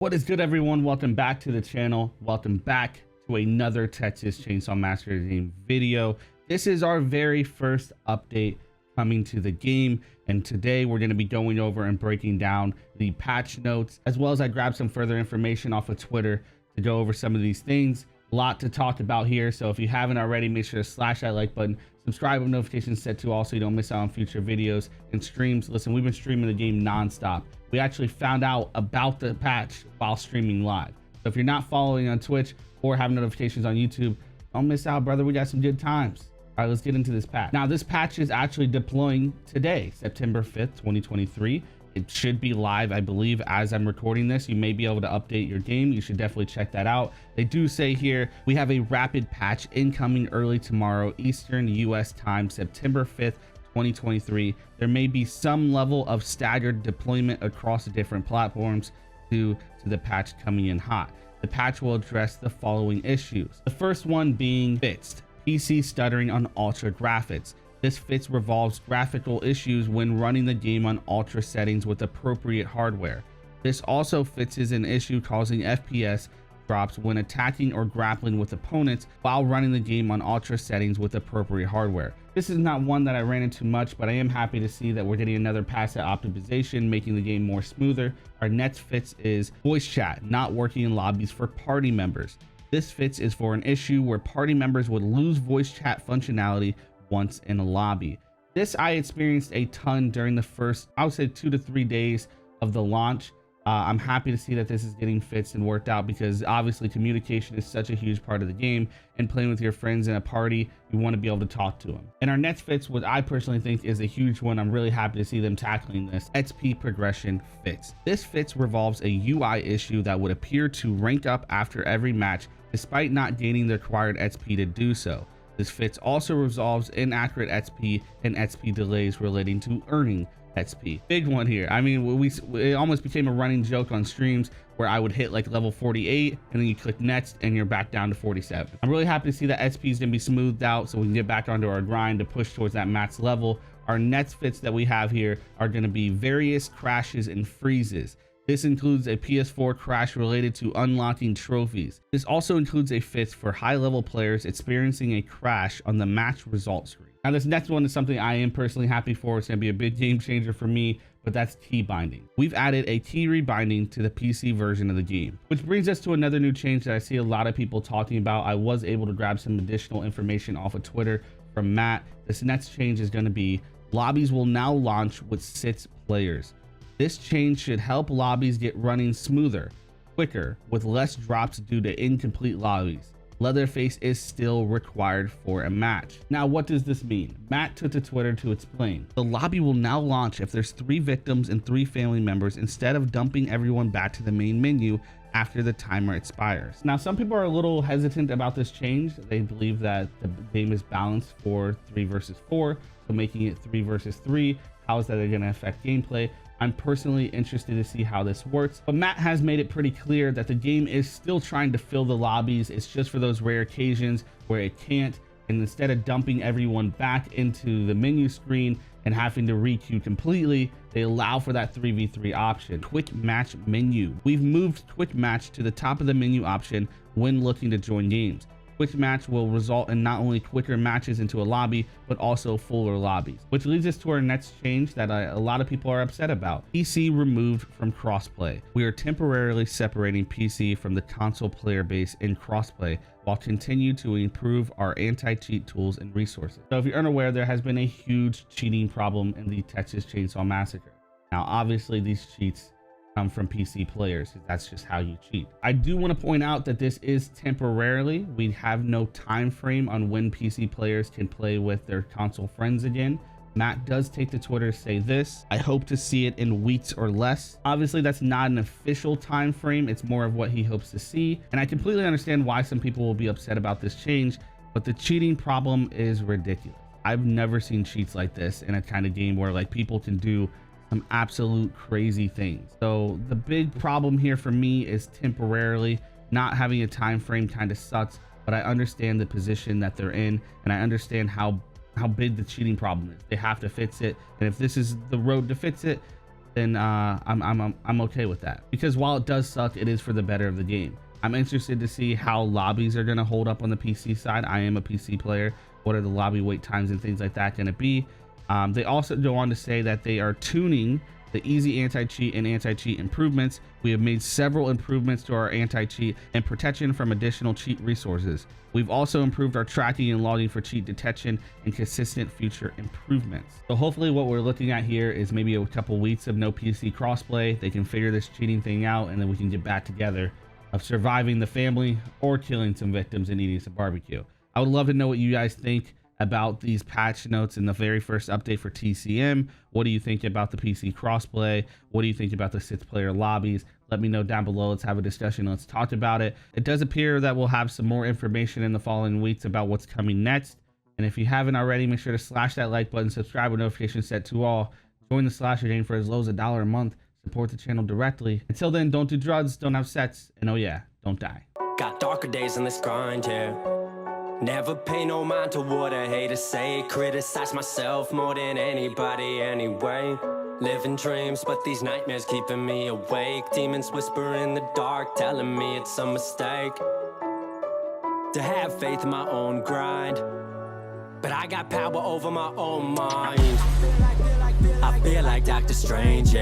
What is good, everyone? Welcome back to the channel. Welcome back to another Texas Chain Saw Massacre game video. This is our very first update coming to the game, and today we're going to be going over and breaking down the patch notes, as well as I grabbed some further information off of Twitter to go over some of these things. A lot to talk about here, so if you haven't already, make sure to slash that like button, subscribe with notifications set to all so you don't miss out on future videos and streams. Listen, we've been streaming the game non-stop. We actually found out about the patch while streaming live. So if you're not following on Twitch or have notifications on YouTube, don't miss out, brother. We got some good times. All right, let's get into this patch. Now, this patch is actually deploying today, September 5th, 2023. It should be live, I believe, as I'm recording this. You may be able to update your game. You should definitely check that out. They do say here, we have a rapid patch incoming early tomorrow, Eastern US time, September 5th, 2023. There may be some level of staggered deployment across the different platforms due to the patch coming in hot. The patch will address the following issues. The first one being fixed PC stuttering on ultra graphics. This fix resolves graphical issues when running the game on ultra settings with appropriate hardware. This also fixes an issue causing FPS drops when attacking or grappling with opponents while running the game on ultra settings with appropriate hardware. This is not one that I ran into much, but I am happy to see that we're getting another pass at optimization, making the game more smoother. Our next fix is voice chat not working in lobbies for party members. This fix is for an issue where party members would lose voice chat functionality once in a lobby. This I experienced a ton during the first, I would say 2 to 3 days of the launch. I'm happy to see that this is getting fixed and worked out, because obviously communication is such a huge part of the game, and playing with your friends in a party, you want to be able to talk to them. And our next fix, what I personally think is a huge one, I'm really happy to see them tackling this, XP progression fix. This fix resolves a UI issue that would appear to rank up after every match despite not gaining the required XP to do so. This fix also resolves inaccurate XP and XP delays relating to earning XP. Big one here. I mean, it almost became a running joke on streams where I would hit like level 48 and then you click next and you're back down to 47. I'm really happy to see that XP is going to be smoothed out so we can get back onto our grind to push towards that max level. Our next fits that we have here are going to be various crashes and freezes. This includes a PS4 crash related to unlocking trophies. This also includes a fix for high-level players experiencing a crash on the match results screen. Now, this next one is something I am personally happy for. It's going to be a big game changer for me, but that's key binding. We've added a key rebinding to the PC version of the game, which brings us to another new change that I see a lot of people talking about. I was able to grab some additional information off of Twitter from Matt. This next change is going to be lobbies will now launch with 6 players. This change should help lobbies get running smoother, quicker, with less drops due to incomplete lobbies. Leatherface is still required for a match. Now, what does this mean? Matt took to Twitter to explain. The lobby will now launch if there's 3 victims and 3 family members, instead of dumping everyone back to the main menu after the timer expires. Now, some people are a little hesitant about this change. They believe that the game is balanced for 3 versus 4, so making it 3 versus 3, how is that going to affect gameplay? I'm personally interested to see how this works, but Matt has made it pretty clear that the game is still trying to fill the lobbies. It's just for those rare occasions where it can't, and instead of dumping everyone back into the menu screen and having to re-queue completely, they allow for that 3v3 option. Quick match menu. We've moved quick match to the top of the menu option when looking to join games. Quick match will result in not only quicker matches into a lobby, but also fuller lobbies, which leads us to our next change that a lot of people are upset about. PC removed from crossplay. We are temporarily separating PC from the console player base in crossplay while continue to improve our anti-cheat tools and resources. So if you're unaware, there has been a huge cheating problem in the Texas Chain Saw Massacre. Now, obviously these cheats come from PC players. That's just how you cheat. I do want to point out that this is temporarily. We have no time frame on when PC players can play with their console friends again. Matt does take to Twitter to say this: I hope to see it in weeks or less. Obviously, that's not an official time frame. It's more of what he hopes to see. And I completely understand why some people will be upset about this change, but the cheating problem is ridiculous. I've never seen cheats like this in a kind of game where like people can do some absolute crazy things. So the big problem here for me is temporarily not having a time frame kind of sucks, but I understand the position that they're in, and I understand how big the cheating problem is. They have to fix it, and if this is the road to fix it, then I'm okay with that, because while it does suck, it is for the better of the game. I'm interested to see how lobbies are going to hold up on the PC side. I am a PC player. What are the lobby wait times and things like that going to be? They also go on to say that they are tuning the easy anti-cheat and anti-cheat improvements. We have made several improvements to our anti-cheat and protection from additional cheat resources. We've also improved our tracking and logging for cheat detection and consistent future improvements. So hopefully what we're looking at here is maybe a couple weeks of no PC crossplay. They can figure this cheating thing out, and then we can get back together of surviving the family or killing some victims and eating some barbecue. I would love to know what you guys think about these patch notes in the very first update for TCM. What do you think about the PC crossplay? What do you think about the 6-player lobbies? Let me know down below. Let's have a discussion. Let's talk about it. It does appear that we'll have some more information in the following weeks about what's coming next. And if you haven't already, make sure to slash that like button, subscribe with notifications set to all. Join the slasher game for as low as $1 a month. Support the channel directly. Until then, don't do drugs, don't have sex, and oh yeah, don't die. Got darker days in this grind, yeah. Never pay no mind to what I hate to say. Criticize myself more than anybody anyway. Living dreams, but these nightmares keeping me awake. Demons whisper in the dark, telling me it's a mistake to have faith in my own grind, but I got power over my own mind. I feel like Doctor Strange, yeah.